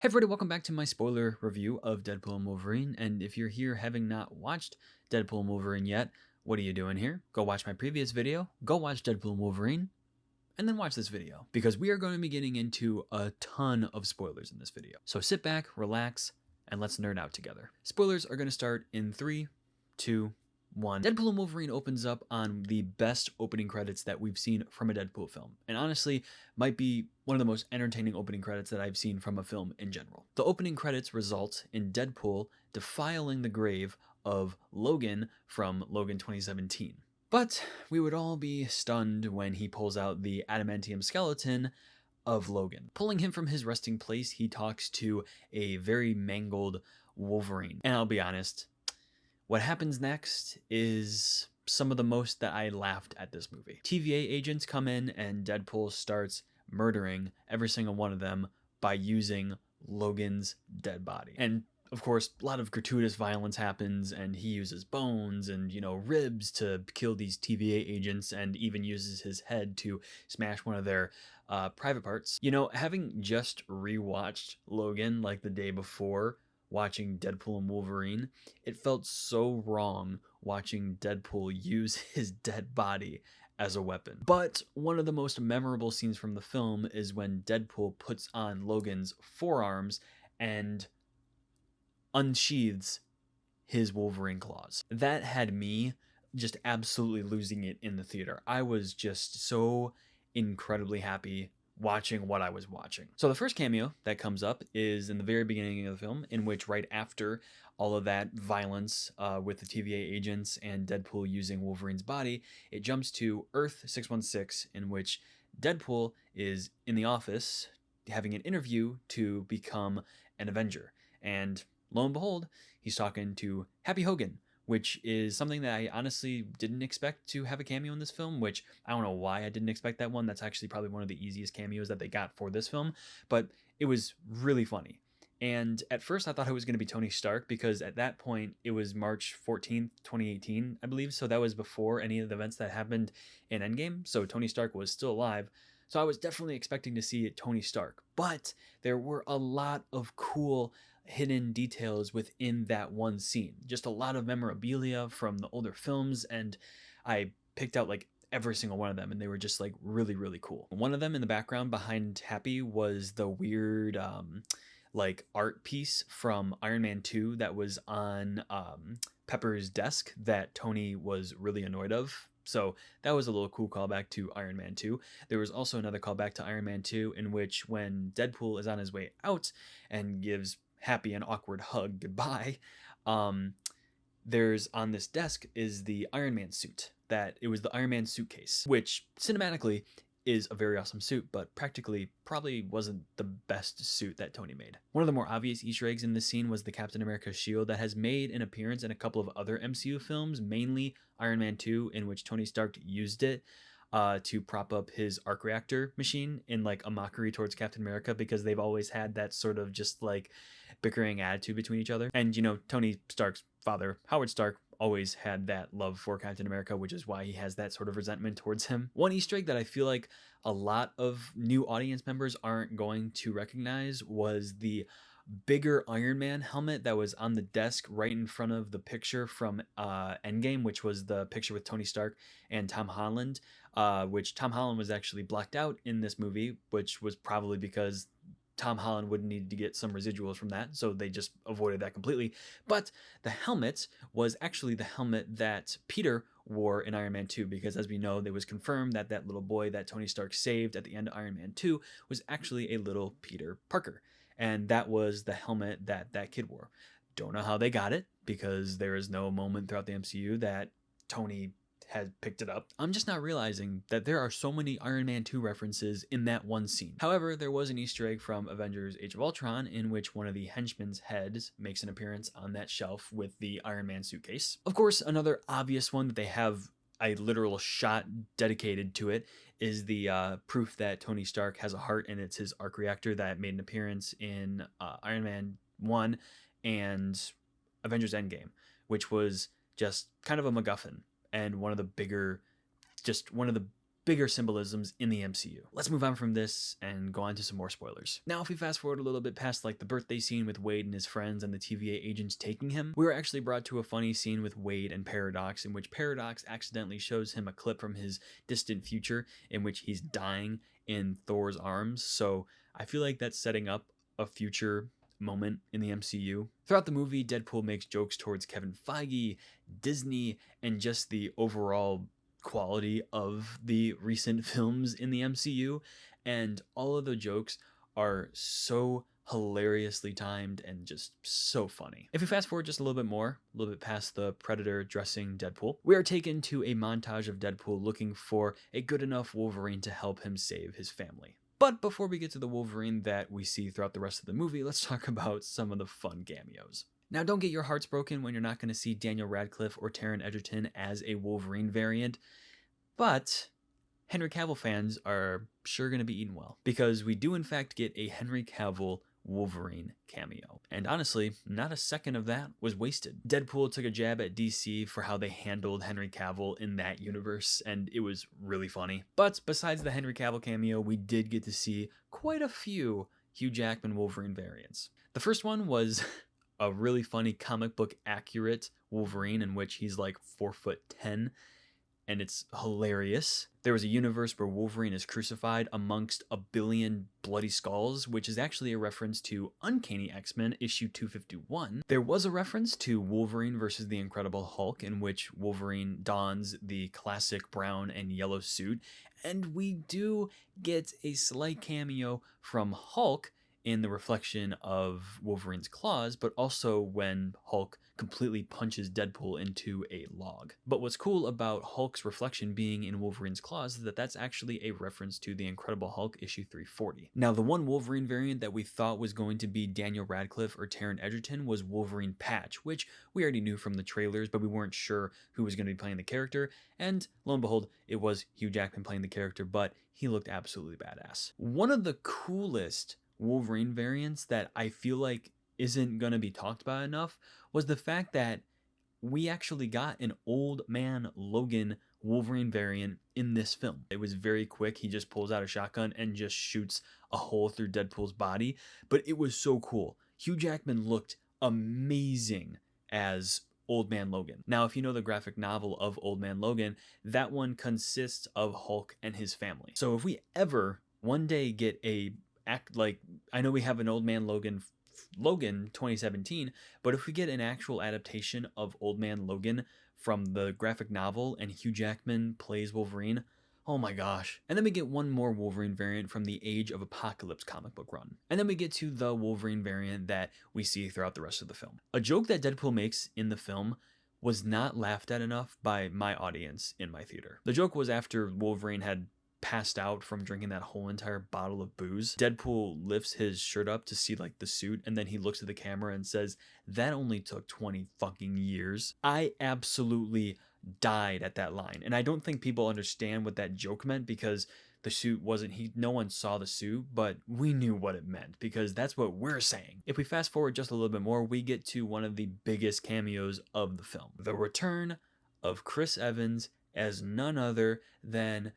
Hey everybody, welcome back to my spoiler review of Deadpool Wolverine, and if you're here having not watched Deadpool Wolverine yet, what are you doing here? Go watch my previous video, go watch Deadpool Wolverine, and then watch this video, because we are going to be getting into a ton of spoilers in this video. So sit back, relax, and let's nerd out together. Spoilers are going to start in 3, 2, 1. Deadpool and Wolverine opens up on the best opening credits that we've seen from a Deadpool film, and honestly might be one of the most entertaining opening credits that I've seen from a film in general. The opening credits result in Deadpool defiling the grave of Logan from Logan 2017. But we would all be stunned when he pulls out the adamantium skeleton of Logan. Pulling him from his resting place, he talks to a very mangled Wolverine. And I'll be honest, what happens next is some of the most that I laughed at this movie. TVA agents come in and Deadpool starts murdering every single one of them by using Logan's dead body. And of course, a lot of gratuitous violence happens, and he uses bones and, ribs to kill these TVA agents, and even uses his head to smash one of their private parts. Having just rewatched Logan like the day before watching Deadpool and Wolverine, it felt so wrong watching Deadpool use his dead body as a weapon. But one of the most memorable scenes from the film is when Deadpool puts on Logan's forearms and unsheathes his Wolverine claws. That had me just absolutely losing it in the theater. I was just so incredibly happy watching what I was watching. So the first cameo that comes up is in the very beginning of the film, in which right after all of that violence with the TVA agents and Deadpool using Wolverine's body, it jumps to Earth 616, in which Deadpool is in the office having an interview to become an Avenger. And lo and behold, he's talking to Happy Hogan, which is something that I honestly didn't expect to have a cameo in this film, which I don't know why I didn't expect that one. That's actually probably one of the easiest cameos that they got for this film, but it was really funny. And at first I thought it was going to be Tony Stark, because at that point it was March 14th, 2018, I believe. So that was before any of the events that happened in Endgame. So Tony Stark was still alive. So I was definitely expecting to see Tony Stark, but there were a lot of cool hidden details within that one scene. Just a lot of memorabilia from the older films, and I picked out like every single one of them, and they were just like really, really cool. One of them in the background behind Happy was the weird like art piece from Iron Man 2 that was on Pepper's desk that Tony was really annoyed of. So that was a little cool callback to Iron Man 2. There was also another callback to Iron Man 2 in which when Deadpool is on his way out and gives Happy an awkward hug goodbye, there's on this desk is the Iron Man suit. That it was the Iron Man suitcase, which cinematically is a very awesome suit, but practically probably wasn't the best suit that Tony made. One of the more obvious Easter eggs in this scene was the Captain America shield that has made an appearance in a couple of other MCU films, mainly Iron Man 2, in which Tony Stark used it to prop up his arc reactor machine in like a mockery towards Captain America, because they've always had that sort of just like bickering attitude between each other. And Tony Stark's father, Howard Stark, always had that love for Captain America, which is why he has that sort of resentment towards him. One Easter egg that I feel like a lot of new audience members aren't going to recognize was the bigger Iron Man helmet that was on the desk right in front of the picture from Endgame, which was the picture with Tony Stark and Tom Holland, which Tom Holland was actually blacked out in this movie, which was probably because Tom Holland would need to get some residuals from that, so they just avoided that completely. But the helmet was actually the helmet that Peter wore in Iron Man 2, because as we know, it was confirmed that that little boy that Tony Stark saved at the end of Iron Man 2 was actually a little Peter Parker. And that was the helmet that that kid wore. Don't know how they got it, because there is no moment throughout the MCU that Tony had picked it up. I'm just not realizing that there are so many Iron Man 2 references in that one scene. However, there was an Easter egg from Avengers Age of Ultron in which one of the henchmen's heads makes an appearance on that shelf with the Iron Man suitcase. Of course, another obvious one that they have a literal shot dedicated to it is the proof that Tony Stark has a heart, and it's his arc reactor that made an appearance in Iron Man 1 and Avengers Endgame, which was just kind of a MacGuffin and one of the bigger symbolisms in the MCU. Let's move on from this and go on to some more spoilers. Now, if we fast forward a little bit past like the birthday scene with Wade and his friends and the TVA agents taking him, we were actually brought to a funny scene with Wade and Paradox, in which Paradox accidentally shows him a clip from his distant future in which he's dying in Thor's arms. So I feel like that's setting up a future moment in the MCU. Throughout the movie, Deadpool makes jokes towards Kevin Feige, Disney, and just the overall quality of the recent films in the MCU, and all of the jokes are so hilariously timed and just so funny. If we fast forward just a little bit past the Predator dressing Deadpool, we are taken to a montage of Deadpool looking for a good enough Wolverine to help him save his family. But before we get to the Wolverine that we see throughout the rest of the movie, let's talk about some of the fun cameos. Now, don't get your hearts broken when you're not going to see Daniel Radcliffe or Taron Egerton as a Wolverine variant, but Henry Cavill fans are sure going to be eaten well, because we do in fact get a Henry Cavill Wolverine cameo. And honestly, not a second of that was wasted. Deadpool took a jab at DC for how they handled Henry Cavill in that universe, and it was really funny. But besides the Henry Cavill cameo, we did get to see quite a few Hugh Jackman Wolverine variants. The first one was a really funny comic book accurate Wolverine in which he's like 4'10", and it's hilarious. There was a universe where Wolverine is crucified amongst a billion bloody skulls, which is actually a reference to Uncanny X-Men issue 251. There was a reference to Wolverine versus the Incredible Hulk, in which Wolverine dons the classic brown and yellow suit, and we do get a slight cameo from Hulk in the reflection of Wolverine's claws, but also when Hulk completely punches Deadpool into a log. But what's cool about Hulk's reflection being in Wolverine's claws is that that's actually a reference to the Incredible Hulk issue 340. Now, the one Wolverine variant that we thought was going to be Daniel Radcliffe or Taron Egerton was Wolverine Patch, which we already knew from the trailers, but we weren't sure who was going to be playing the character, and lo and behold, it was Hugh Jackman playing the character, but he looked absolutely badass. One of the coolest Wolverine variants that I feel like isn't going to be talked about enough was the fact that we actually got an Old Man Logan Wolverine variant in this film. It was very quick. He just pulls out a shotgun and just shoots a hole through Deadpool's body, but it was so cool. Hugh Jackman looked amazing as Old Man Logan. Now, if you know the graphic novel of Old Man Logan, that one consists of Hulk and his family. So if we ever one day get a I know we have an Old Man Logan 2017, but if we get an actual adaptation of Old Man Logan from the graphic novel and Hugh Jackman plays Wolverine, oh my gosh. And then we get one more Wolverine variant from the Age of Apocalypse comic book run. And then we get to the Wolverine variant that we see throughout the rest of the film. A joke that Deadpool makes in the film was not laughed at enough by my audience in my theater. The joke was after Wolverine had passed out from drinking that whole entire bottle of booze. Deadpool lifts his shirt up to see like the suit, and then he looks at the camera and says, "That only took 20 fucking years." I absolutely died at that line, and I don't think people understand what that joke meant, because the suit wasn't, no one saw the suit, but we knew what it meant, because that's what we're saying. If we fast forward just a little bit more, we get to one of the biggest cameos of the film. The return of Chris Evans as none other than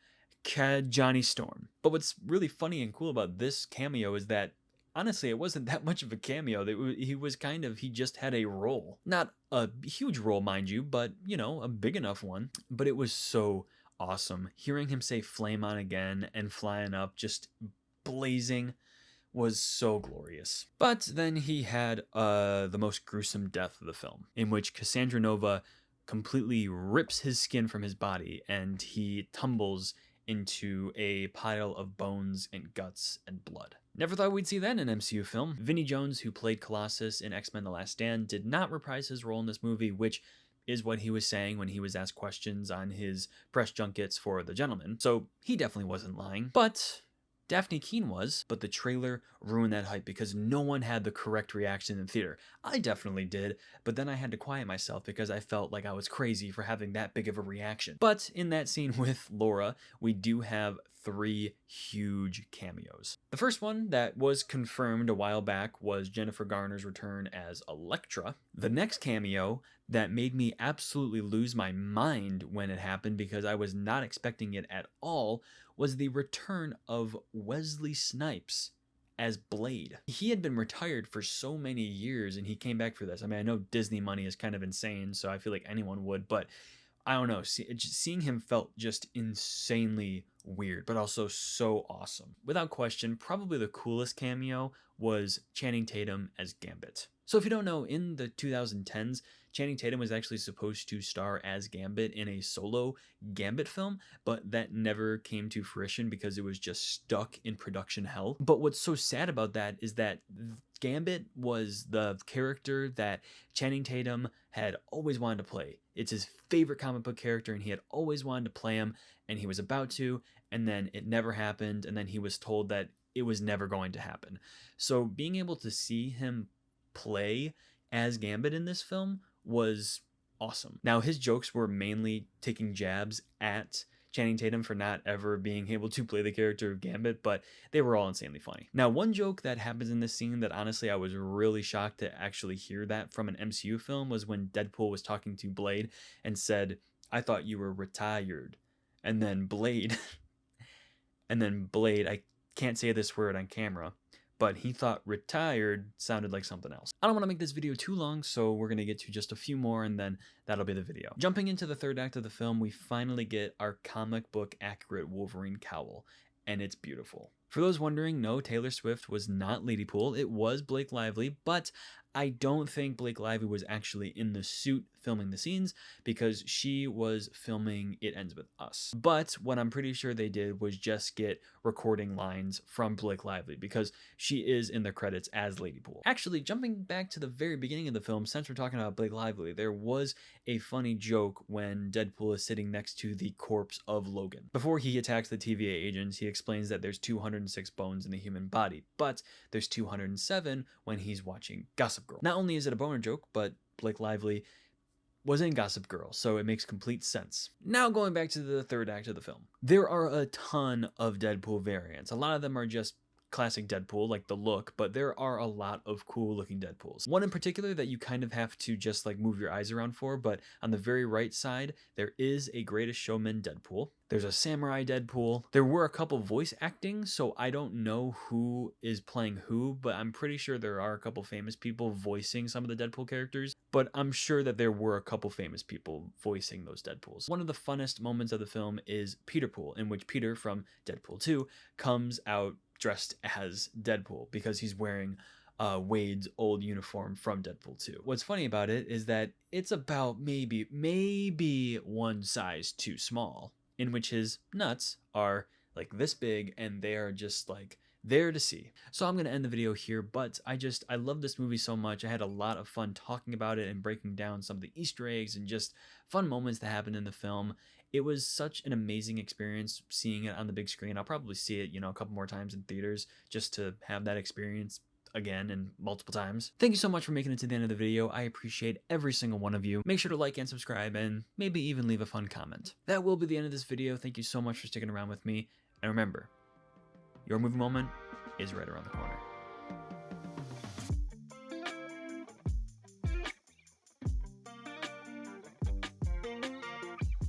Johnny Storm. But what's really funny and cool about this cameo is that honestly it wasn't that much of a cameo. He just had a role. Not a huge role, mind you, but you know, a big enough one. But it was so awesome. Hearing him say "flame on" again and flying up, just blazing, was so glorious. But then he had the most gruesome death of the film, in which Cassandra Nova completely rips his skin from his body and he tumbles into a pile of bones and guts and blood. Never thought we'd see that in an MCU film. Vinnie Jones, who played Colossus in X-Men The Last Stand, did not reprise his role in this movie, which is what he was saying when he was asked questions on his press junkets for The Gentleman. So he definitely wasn't lying. But Daphne Keane was, but the trailer ruined that hype because no one had the correct reaction in the theater. I definitely did, but then I had to quiet myself because I felt like I was crazy for having that big of a reaction. But in that scene with Laura, we do have 3 huge cameos. The first one that was confirmed a while back was Jennifer Garner's return as Elektra. The next cameo that made me absolutely lose my mind when it happened because I was not expecting it at all was the return of Wesley Snipes as Blade. He had been retired for so many years and he came back for this. I mean, I know Disney money is kind of insane, so I feel like anyone would, but I don't know. Seeing him felt just insanely weird, but also so awesome. Without question, probably the coolest cameo was Channing Tatum as Gambit. So if you don't know, in the 2010s, Channing Tatum was actually supposed to star as Gambit in a solo Gambit film, but that never came to fruition because it was just stuck in production hell. But what's so sad about that is that Gambit was the character that Channing Tatum had always wanted to play. It's his favorite comic book character, and he had always wanted to play him, and he was about to, and then it never happened, and then he was told that it was never going to happen. So being able to see him play as Gambit in this film was awesome. Now, his jokes were mainly taking jabs at Channing Tatum for not ever being able to play the character of Gambit, but they were all insanely funny. Now, one joke that happens in this scene that honestly I was really shocked to actually hear that from an MCU film was when Deadpool was talking to Blade and said, "I thought you were retired." And then Blade, I can't say this word on camera, but he thought retired sounded like something else. I don't want to make this video too long, so we're going to get to just a few more and then that'll be the video. Jumping into the third act of the film, we finally get our comic book accurate Wolverine cowl, and it's beautiful. For those wondering, no, Taylor Swift was not Ladypool, it was Blake Lively, but I don't think Blake Lively was actually in the suit filming the scenes because she was filming It Ends With Us. But what I'm pretty sure they did was just get recording lines from Blake Lively because she is in the credits as Ladypool. Actually, jumping back to the very beginning of the film, since we're talking about Blake Lively, there was a funny joke when Deadpool is sitting next to the corpse of Logan. Before he attacks the TVA agents, he explains that there's 206 bones in the human body, but there's 207 when he's watching Gossip Girl. Not only is it a boner joke, but Blake Lively was in Gossip Girl, so it makes complete sense. Now going back to the third act of the film. There are a ton of Deadpool variants. A lot of them are just classic Deadpool, like the look, but there are a lot of cool looking Deadpools. One in particular that you kind of have to just like move your eyes around for, but on the very right side, there is a Greatest Showman Deadpool. There's a Samurai Deadpool. There were a couple voice acting, so I don't know who is playing who, but I'm pretty sure there are a couple famous people voicing some of the Deadpool characters, but I'm sure that there were a couple famous people voicing those Deadpools. One of the funnest moments of the film is Peterpool, in which Peter from Deadpool 2 comes out dressed as Deadpool because he's wearing Wade's old uniform from Deadpool 2. What's funny about it is that it's about maybe one size too small, in which his nuts are like this big and they are just like there to see. So I'm going to end the video here, but I love this movie so much. I had a lot of fun talking about it and breaking down some of the Easter eggs and just fun moments that happened in the film. It was such an amazing experience seeing it on the big screen. I'll probably see it, a couple more times in theaters just to have that experience again and multiple times. Thank you so much for making it to the end of the video. I appreciate every single one of you. Make sure to like and subscribe and maybe even leave a fun comment. That will be the end of this video. Thank you so much for sticking around with me. And remember, your movie moment is right around the corner.